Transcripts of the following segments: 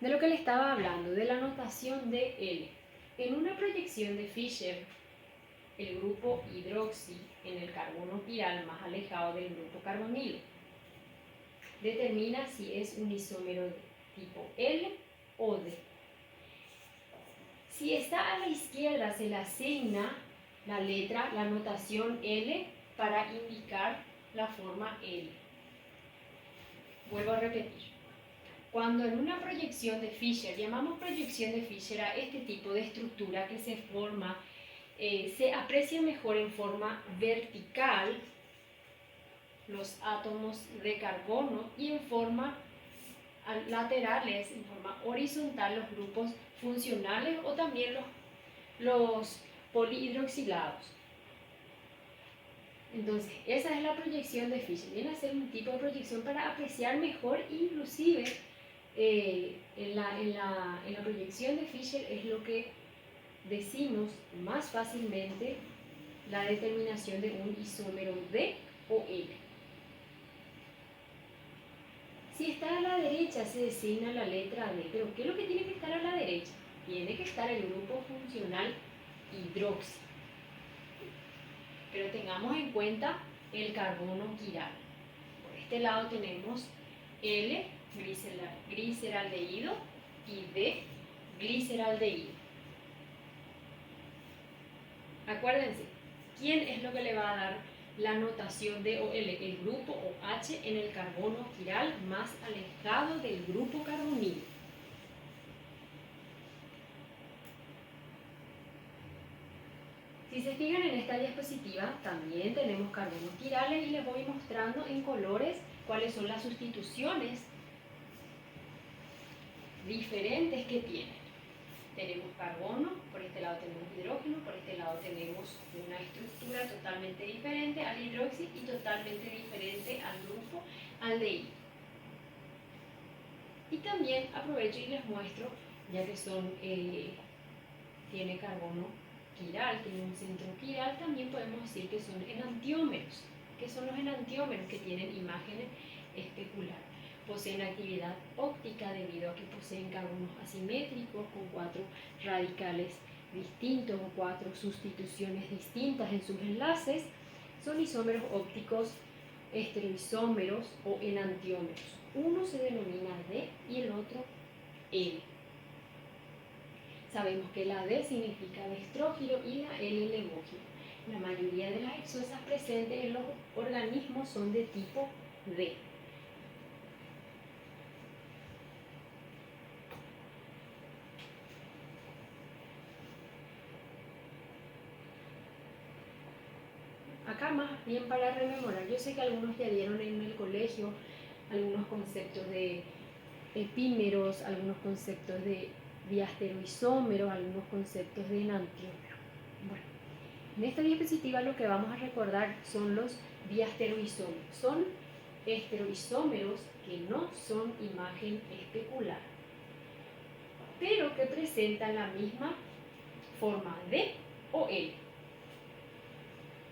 de lo que le estaba hablando, de la notación de L. En una proyección de Fischer, el grupo hidroxi en el carbono quiral más alejado del grupo carbonilo determina si es un isómero de tipo L o D. Si está a la izquierda, se le asigna la letra, la notación L para indicar la forma L. Vuelvo a repetir. Cuando en una proyección de Fischer, llamamos proyección de Fischer a este tipo de estructura que se forma, se aprecia mejor en forma vertical los átomos de carbono y en forma laterales, en forma horizontal, los grupos funcionales o también los polihidroxilados. Entonces, esa es la proyección de Fischer. Viene a ser un tipo de proyección para apreciar mejor, inclusive en la proyección de Fischer es lo que decimos más fácilmente la determinación de un isómero D o L. Si está a la derecha se designa la letra D, pero ¿qué es lo que tiene que estar a la derecha? Tiene que estar el grupo funcional hidroxi. Pero tengamos en cuenta el carbono quiral. Por este lado tenemos L, gliceraldehído, y D, gliceraldehído. Acuérdense, ¿quién es lo que le va a dar la notación D o L? El grupo o H en el carbono quiral más alejado del grupo carbonilo. Si se fijan en esta diapositiva, también tenemos carbonos quirales y les voy mostrando en colores cuáles son las sustituciones diferentes que tienen. Tenemos carbono, por este lado tenemos hidrógeno, por este lado tenemos una estructura totalmente diferente al hidroxi y totalmente diferente al grupo aldehído. Y también aprovecho y les muestro, ya que tiene carbono quiral, tiene un centro quiral, también podemos decir que son enantiómeros. ¿Qué son los enantiómeros? Que tienen imágenes especulares. Poseen actividad óptica debido a que poseen carbonos asimétricos con 4 radicales distintos o 4 sustituciones distintas en sus enlaces. Son isómeros ópticos, estereoisómeros o enantiómeros. Uno se denomina D y el otro L. Sabemos que la D significa destrógiro y la L levógiro. La mayoría de las exosas presentes en los organismos son de tipo D. Acá más bien para rememorar, yo sé que algunos ya dieron en el colegio algunos conceptos de epímeros, algunos conceptos de diastereoisómeros, algunos conceptos de enantiómeros. Bueno, en esta diapositiva lo que vamos a recordar son los diastereoisómeros. Son estereoisómeros que no son imagen especular, pero que presentan la misma forma D o L.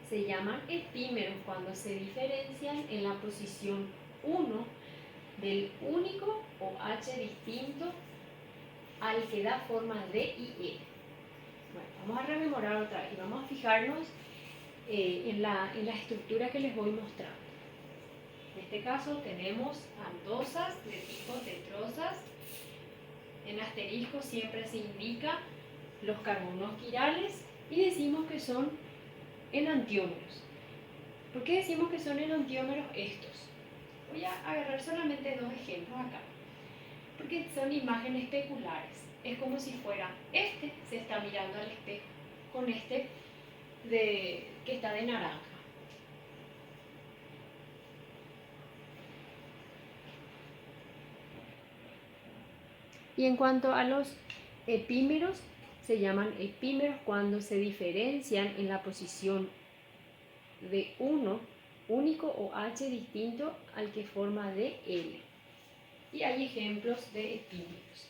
Se llaman epímeros cuando se diferencian en la posición 1 del único o H distinto al que da forma D y E. Bueno, vamos a rememorar otra vez y vamos a fijarnos en la estructura que les voy mostrando. En este caso tenemos aldosas de tipo tetrosas. En asterisco siempre se indica los carbonos quirales y decimos que son enantiómeros. ¿Por qué decimos que son enantiómeros estos? Voy a agarrar solamente 2 ejemplos acá, porque son imágenes especulares. Es como si fuera se está mirando al espejo con que está de naranja. Y en cuanto a los epímeros, se llaman epímeros cuando se diferencian en la posición de uno único o H distinto al que forma de L. Y hay ejemplos de epímeros.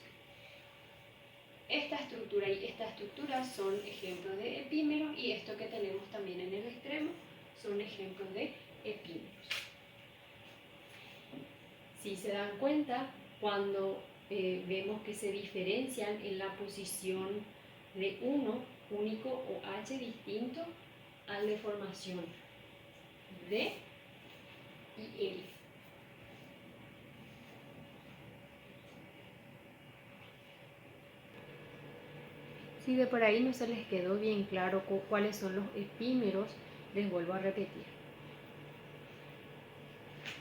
Esta estructura y esta estructura son ejemplos de epímeros y esto que tenemos también en el extremo son ejemplos de epímeros. Si se dan cuenta, cuando vemos que se diferencian en la posición de uno único o H distinto al de formación D y L. Si de por ahí no se les quedó bien claro cuáles son los epímeros, les vuelvo a repetir.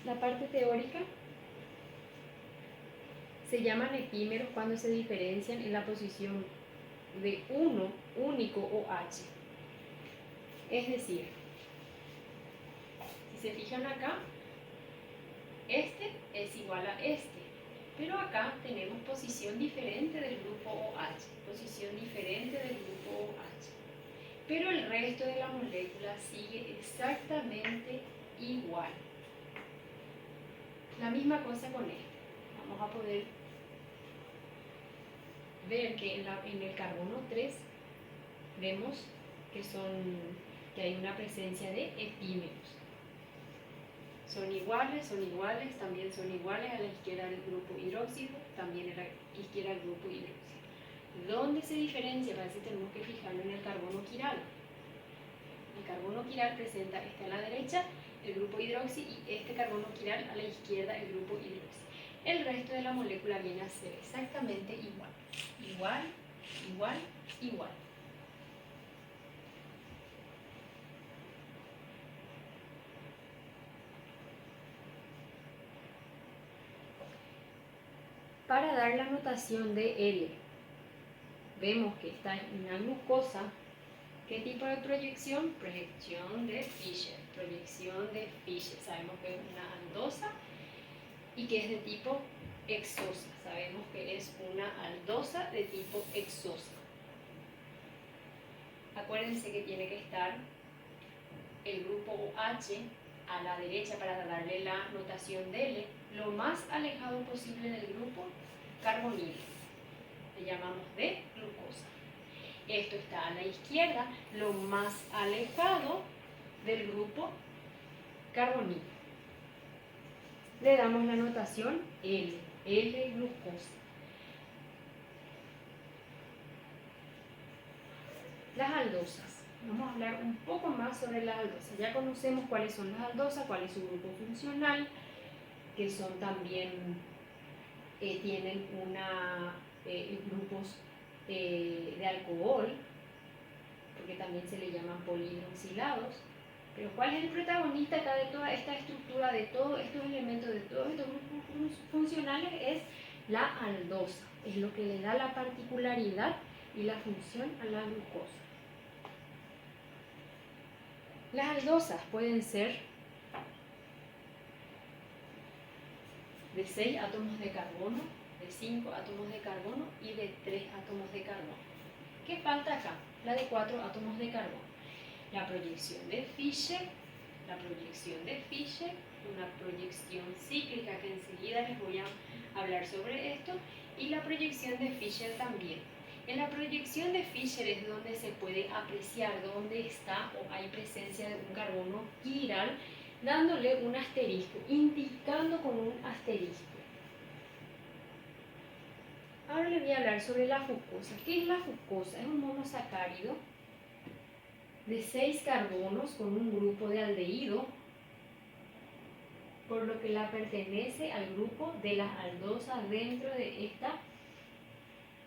La parte teórica: se llaman epímeros cuando se diferencian en la posición de uno único o H. Es decir, si se fijan acá, este es igual a este, pero acá tenemos posición diferente del grupo OH, posición diferente del grupo OH. Pero el resto de la molécula sigue exactamente igual. La misma cosa con este. Vamos a poder ver que en el carbono 3 vemos que hay una presencia de epímeros. Son iguales, también son iguales. A la izquierda del grupo hidróxido, también a la izquierda del grupo hidróxido. ¿Dónde se diferencia? Para eso tenemos que fijarlo en el carbono quiral. El carbono quiral presenta este a la derecha, el grupo hidroxi, y este carbono quiral a la izquierda, el grupo hidroxi. El resto de la molécula viene a ser exactamente igual. Igual, igual, igual. Para dar la notación de L, vemos que está en una glucosa. ¿Qué tipo de proyección? Proyección de Fischer. Proyección de Fischer. Sabemos que es una aldosa y que es de tipo exosa. Sabemos que es una aldosa de tipo exosa. Acuérdense que tiene que estar el grupo OH a la derecha para darle la notación de L, lo más alejado posible del grupo carbonilo. Le llamamos de glucosa. Esto está a la izquierda, lo más alejado del grupo carbonilo. Le damos la notación L, L-glucosa. Las aldosas. Vamos a hablar un poco más sobre las aldosas. Ya conocemos cuáles son las aldosas, cuál es su grupo funcional, que son también, tienen grupos de alcohol, porque también se le llaman polihidroxilados. Pero ¿cuál es el protagonista acá de toda esta estructura, de todos estos elementos, de todos estos grupos funcionales? Es la aldosa. Es lo que le da la particularidad y la función a la glucosa. Las aldosas pueden ser de 6 átomos de carbono, de 5 átomos de carbono y de 3 átomos de carbono. ¿Qué falta acá? La de 4 átomos de carbono. La proyección de Fischer, una proyección cíclica que enseguida les voy a hablar sobre esto, y la proyección de Fischer también. En la proyección de Fischer es donde se puede apreciar dónde está o hay presencia de un carbono quiral, dándole un asterisco, indicando con un asterisco. Ahora les voy a hablar sobre la fructosa. ¿Qué es la fructosa? Es un monosacárido de 6 carbonos con un grupo de aldehído, por lo que la pertenece al grupo de las aldosas. Dentro de esta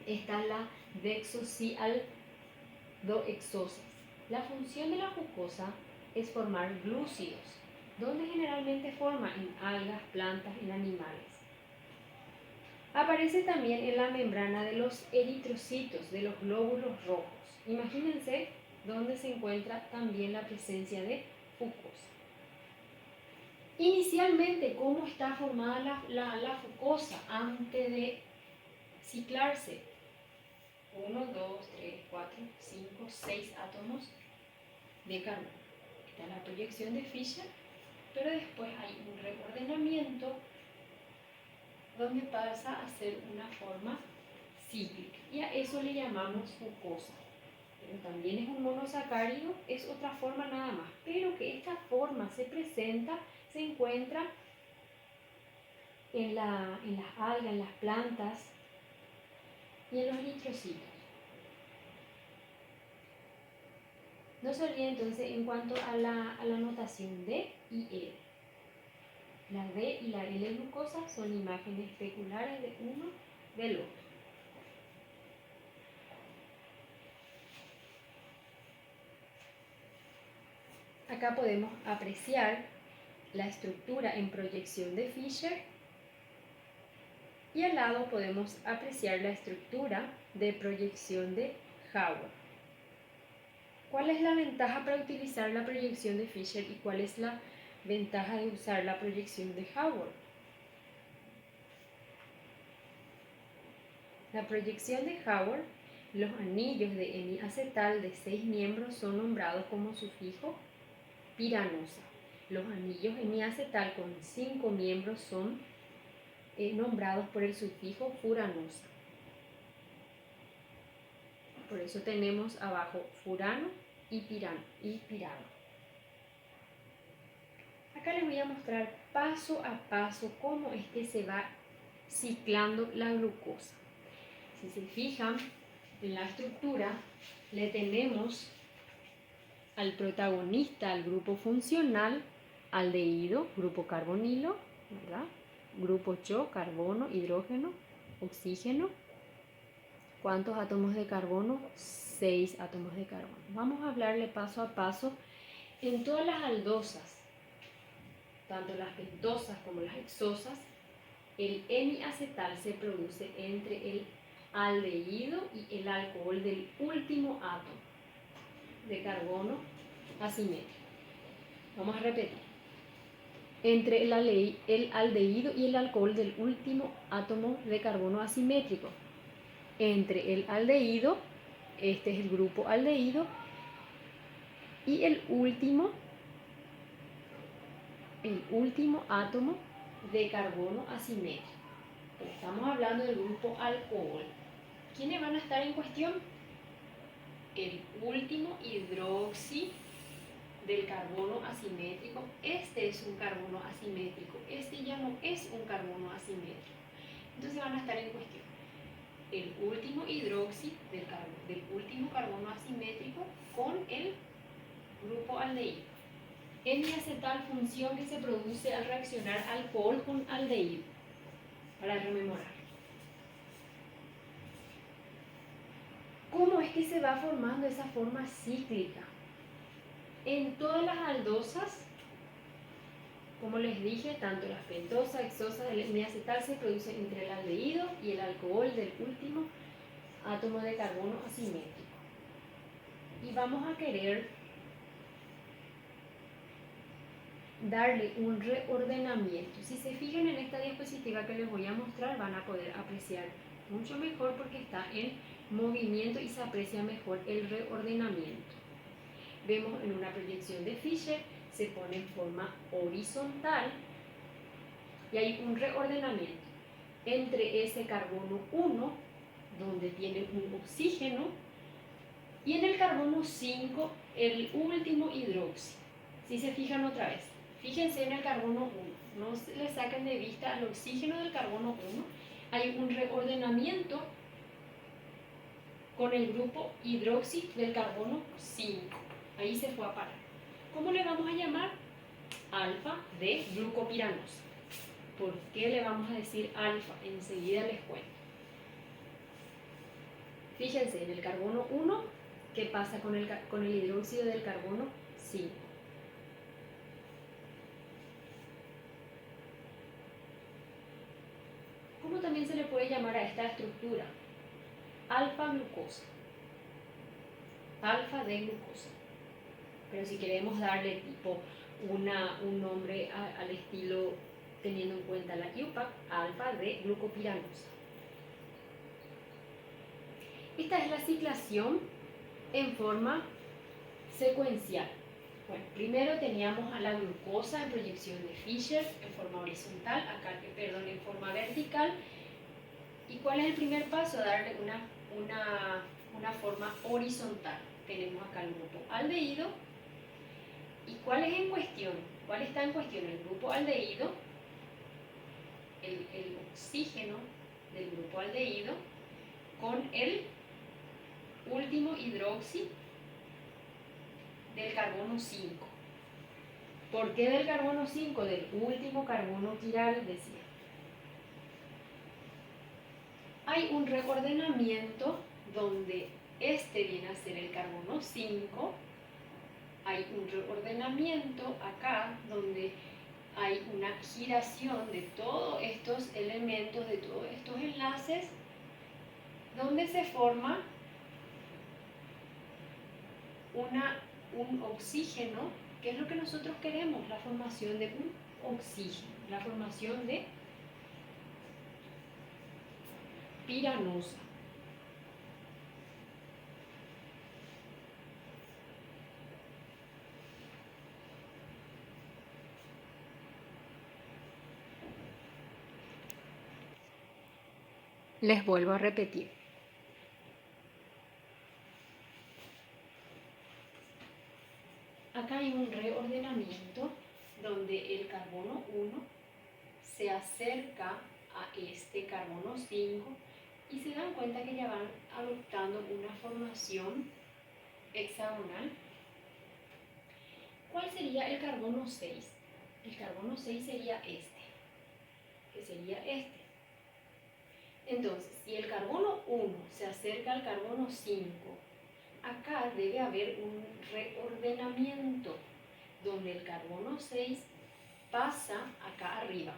está la desoxialdohexosas. La función de la fructosa es formar glúcidos, donde generalmente forma en algas, plantas, en animales. Aparece también en la membrana de los eritrocitos, de los glóbulos rojos. Imagínense donde se encuentra también la presencia de fructosa. Inicialmente, ¿cómo está formada la fructosa antes de ciclarse? 1, 2, 3, 4, 5, 6 átomos de carbono. Esta es la proyección de Fischer, pero después hay un reordenamiento donde pasa a ser una forma cíclica, y a eso le llamamos fructosa. Pero también es un monosacárido, es otra forma nada más, pero que esta forma se encuentra en las algas, en las plantas y en los eritrocitos. No se olvide entonces en cuanto a la notación D y E. La D y la L glucosa son imágenes especulares de uno del otro. Acá podemos apreciar la estructura en proyección de Fischer y al lado podemos apreciar la estructura de proyección de Haber. ¿Cuál es la ventaja para utilizar la proyección de Fischer y cuál es la ventaja de usar la proyección de Haber? La proyección de Haber, los anillos de N-acetal de 6 miembros son nombrados como sufijo piranosa. Los anillos N-acetal con 5 miembros son nombrados por el sufijo furanosa. Por eso tenemos abajo furano y pirano. Acá les voy a mostrar paso a paso cómo es que se va ciclando la glucosa. Si se fijan en la estructura, le tenemos al protagonista, al grupo funcional, aldehído, grupo carbonilo, ¿verdad? Grupo CHO, carbono, hidrógeno, oxígeno. ¿Cuántos átomos de carbono? 6 átomos de carbono. Vamos a hablarle paso a paso en todas las aldosas, tanto las pentosas como las hexosas. El N-acetal se produce entre el aldehído y el alcohol del último átomo de carbono asimétrico. Vamos a repetir. Entre el aldehído y el alcohol del último átomo de carbono asimétrico. Entre el aldehído, este es el grupo aldehído, y el último átomo de carbono asimétrico. Estamos hablando del grupo alcohol. ¿Quiénes van a estar en cuestión? El último hidroxi del carbono asimétrico. Este es un carbono asimétrico. Este ya no es un carbono asimétrico. Entonces van a estar en cuestión el último hidroxi del último carbono asimétrico con el grupo aldehído. N-acetal, función que se produce al reaccionar alcohol con aldehído. Para rememorar. ¿Cómo es que se va formando esa forma cíclica? En todas las aldosas, como les dije, tanto las pentosas, hexosas, el N-acetal se produce entre el aldehído y el alcohol del último átomo de carbono asimétrico. Y vamos a querer darle un reordenamiento. Si se fijan en esta diapositiva que les voy a mostrar, van a poder apreciar mucho mejor porque está en movimiento y se aprecia mejor el reordenamiento. Vemos en una proyección de Fischer, se pone en forma horizontal y hay un reordenamiento entre ese carbono 1, donde tiene un oxígeno, y en el carbono 5, el último hidroxi. Si se fijan otra vez, fíjense en el carbono 1, no se le saquen de vista al oxígeno del carbono 1, hay un reordenamiento con el grupo hidroxi del carbono 5. Ahí se fue a parar. ¿Cómo le vamos a llamar? Alfa de glucopiranosa. ¿Por qué le vamos a decir alfa? Enseguida les cuento. Fíjense en el carbono 1, ¿qué pasa con el hidróxido del carbono 5? ¿Cómo también se le puede llamar a esta estructura? Alfa glucosa. Alfa de glucosa. Pero si queremos darle tipo un nombre al estilo teniendo en cuenta la IUPAC, alfa de glucopiranosa. Esta es la ciclación en forma secuencial. Bueno, primero teníamos a la glucosa en proyección de Fischer en forma horizontal, en forma vertical. ¿Y cuál es el primer paso? Darle una forma horizontal. Tenemos acá el grupo aldehído. ¿Y cuál es en cuestión? ¿Cuál está en cuestión? El grupo aldehído el oxígeno del grupo aldehído con el último hidroxi del carbono 5. ¿Por qué del carbono 5? Del último carbono quiral, decía. Hay un reordenamiento donde este viene a ser el carbono 5. Hay un reordenamiento acá donde hay una giración de todos estos elementos, de todos estos enlaces, donde se forma un oxígeno, que es lo que nosotros queremos, la formación de un oxígeno, la formación de piranosa. Les vuelvo a repetir. Acá hay un reordenamiento donde el carbono 1 se acerca a este carbono 5 y se dan cuenta que ya van adoptando una formación hexagonal. ¿Cuál sería el carbono 6? El carbono 6 sería este, que sería este. Entonces, si el carbono 1 se acerca al carbono 5, acá debe haber un reordenamiento donde el carbono 6 pasa acá arriba.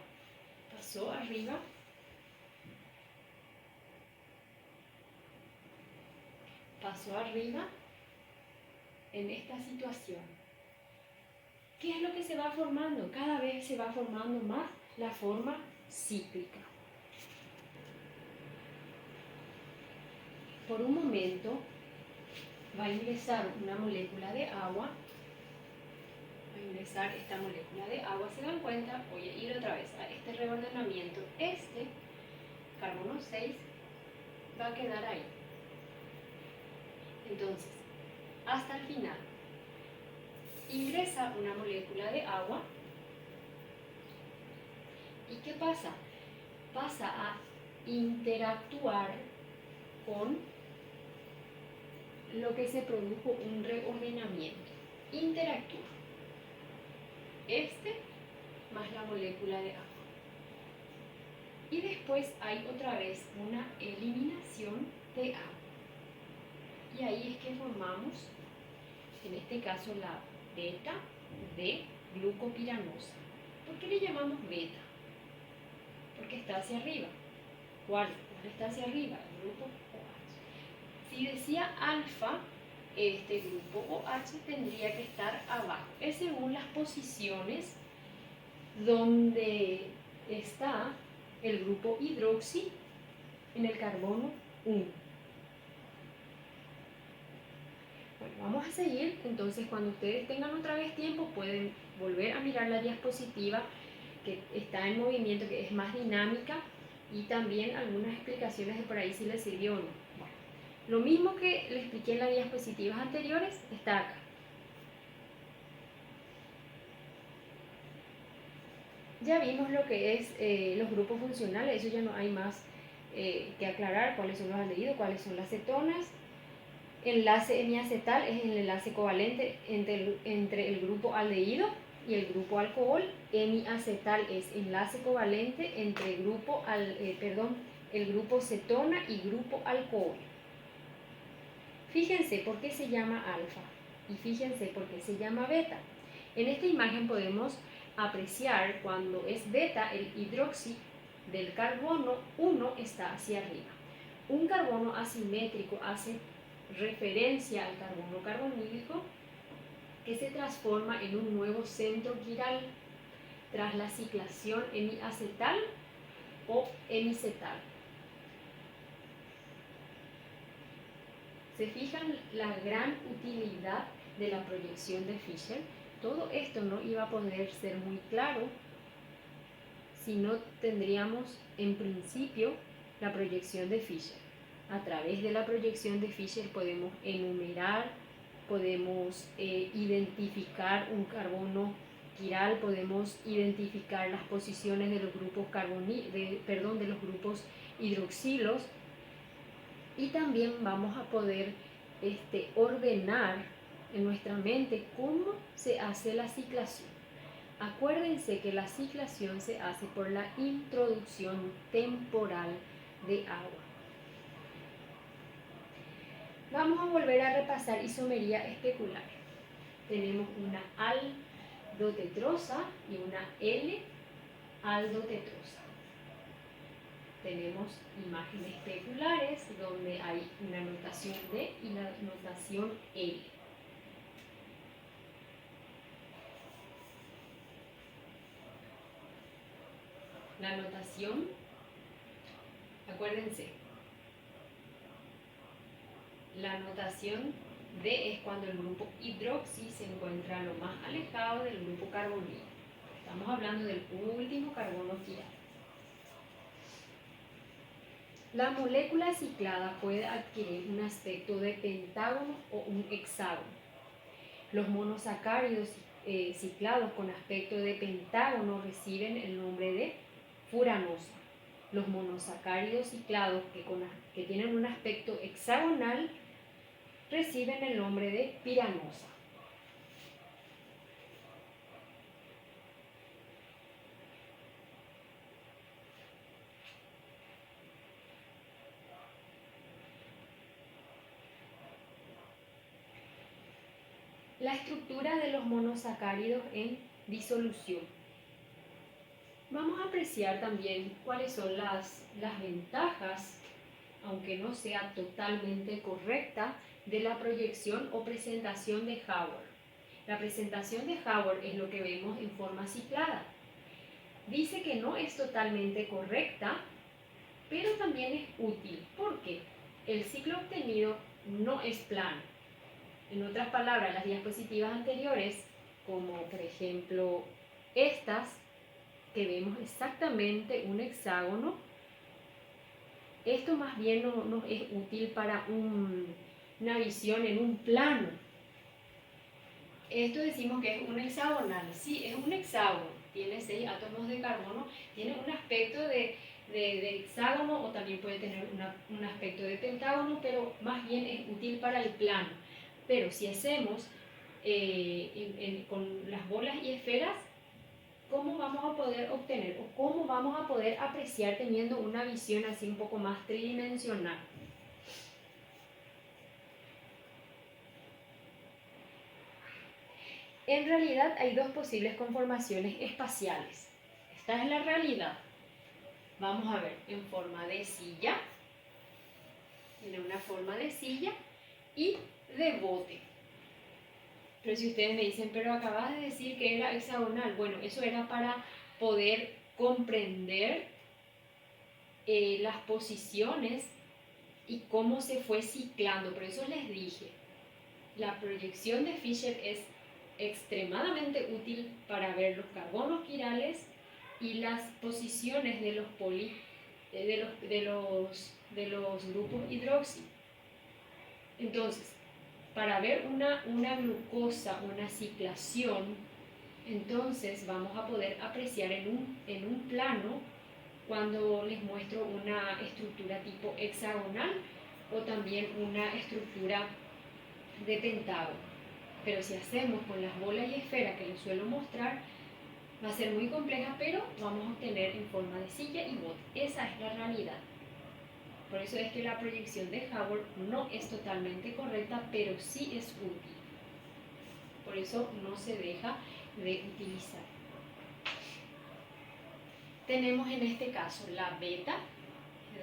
Pasó arriba. Pasó arriba en esta situación. ¿Qué es lo que se va formando? Cada vez se va formando más la forma cíclica. Por un momento va a ingresar una molécula de agua. Va a ingresar esta molécula de agua. ¿Se dan cuenta? Voy a ir otra vez a este reordenamiento. Este carbono 6 va a quedar ahí. Entonces, hasta el final, ingresa una molécula de agua. ¿Y qué pasa? Pasa a interactuar con lo que se produjo un reordenamiento. Interactúa. Este más la molécula de agua. Y después hay otra vez una eliminación de agua. Y ahí es que formamos, en este caso, la beta de glucopiranosa. ¿Por qué le llamamos beta? Porque está hacia arriba. ¿Cuál está hacia arriba? El grupo OH. Si decía alfa, este grupo OH tendría que estar abajo. Es según las posiciones donde está el grupo hidroxi en el carbono 1. Bueno, vamos a seguir. Entonces, cuando ustedes tengan otra vez tiempo, pueden volver a mirar la diapositiva que está en movimiento, que es más dinámica, y también algunas explicaciones de por ahí si les sirvió o no. Bueno, lo mismo que les expliqué en las diapositivas anteriores está acá. Ya vimos lo que es los grupos funcionales, eso ya no hay más que aclarar, cuáles son los aldehídos, cuáles son las cetonas. Enlace hemiacetal es el enlace covalente entre el grupo aldehído y el grupo alcohol. Hemiacetal es enlace covalente entre el grupo cetona y grupo alcohol. Fíjense por qué se llama alfa y fíjense por qué se llama beta. En esta imagen podemos apreciar cuando es beta, el hidroxi del carbono 1 está hacia arriba. Un carbono asimétrico hace referencia al carbono carbonílico que se transforma en un nuevo centro quiral tras la ciclación hemiacetal o hemicetal. ¿Se fijan la gran utilidad de la proyección de Fischer? Todo esto no iba a poder ser muy claro si no tendríamos en principio la proyección de Fischer. A través de la proyección de Fischer podemos enumerar, podemos identificar un carbono quiral podemos identificar las posiciones de los grupos de los grupos hidroxilos, y también vamos a poder ordenar en nuestra mente cómo se hace la ciclación. Acuérdense que la ciclación se hace por la introducción temporal de agua. Vamos a volver a repasar isomería especular. Tenemos una aldotetrosa y una L-aldotetrosa. Tenemos imágenes especulares donde hay una notación D y la notación L. La notación, acuérdense, la notación D es cuando el grupo hidroxi se encuentra lo más alejado del grupo carbonilo. Estamos hablando del último carbono quiral. La molécula ciclada puede adquirir un aspecto de pentágono o un hexágono. Los monosacáridos ciclados con aspecto de pentágono reciben el nombre de furanosa. Los monosacáridos ciclados que tienen un aspecto hexagonal reciben el nombre de piranosa. La estructura de los monosacáridos en disolución. Vamos a apreciar también cuáles son las ventajas, aunque no sea totalmente correcta, de la proyección o presentación de Haworth. La presentación de Haworth es lo que vemos en forma ciclada. Dice que no es totalmente correcta, pero también es útil. ¿Por qué? El ciclo obtenido no es plano. En otras palabras, las diapositivas anteriores, como por ejemplo estas, que vemos exactamente un hexágono, esto más bien no es útil para una visión en un plano. Esto decimos que es un hexagonal. Sí, es un hexágono, tiene 6 átomos de carbono, tiene un aspecto de hexágono o también puede tener un aspecto de pentágono, pero más bien es útil para el plano. Pero si hacemos con las bolas y esferas, ¿cómo vamos a poder obtener o cómo vamos a poder apreciar teniendo una visión así un poco más tridimensional? En realidad hay dos posibles conformaciones espaciales. Esta es la realidad. Vamos a ver en forma de silla, tiene una forma de silla y de bote. Pero si ustedes me dicen, pero acabas de decir que era hexagonal, bueno, eso era para poder comprender las posiciones y cómo se fue ciclando. Por eso les dije, la proyección de Fischer es extremadamente útil para ver los carbonos quirales y las posiciones de los grupos hidroxi. Entonces, para ver una glucosa, una ciclación, entonces vamos a poder apreciar en un plano cuando les muestro una estructura tipo hexagonal o también una estructura de pentágono. Pero si hacemos con las bolas y esferas que les suelo mostrar, va a ser muy compleja, pero vamos a obtener en forma de silla y bote. Esa es la realidad. Por eso es que la proyección de Haworth no es totalmente correcta, pero sí es útil. Por eso no se deja de utilizar. Tenemos en este caso la beta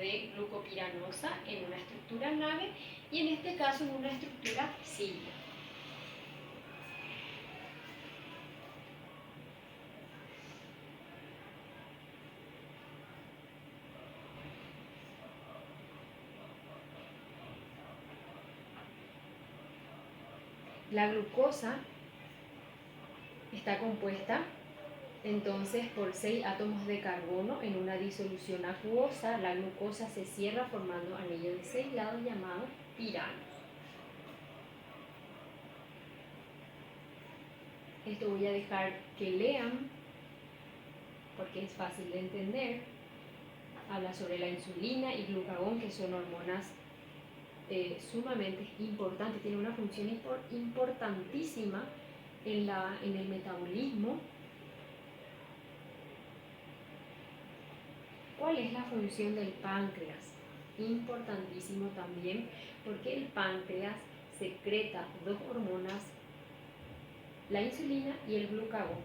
de glucopiranosa en una estructura nave y en este caso en una estructura silla. La glucosa está compuesta entonces por 6 átomos de carbono en una disolución acuosa. La glucosa se cierra formando anillos de 6 lados llamados piranos. Esto voy a dejar que lean porque es fácil de entender. Habla sobre la insulina y glucagón, que son hormonas sumamente importantes, tienen una función importantísima en el metabolismo. ¿Cuál es la función del páncreas? Importantísimo también, porque el páncreas secreta dos hormonas, la insulina y el glucagón.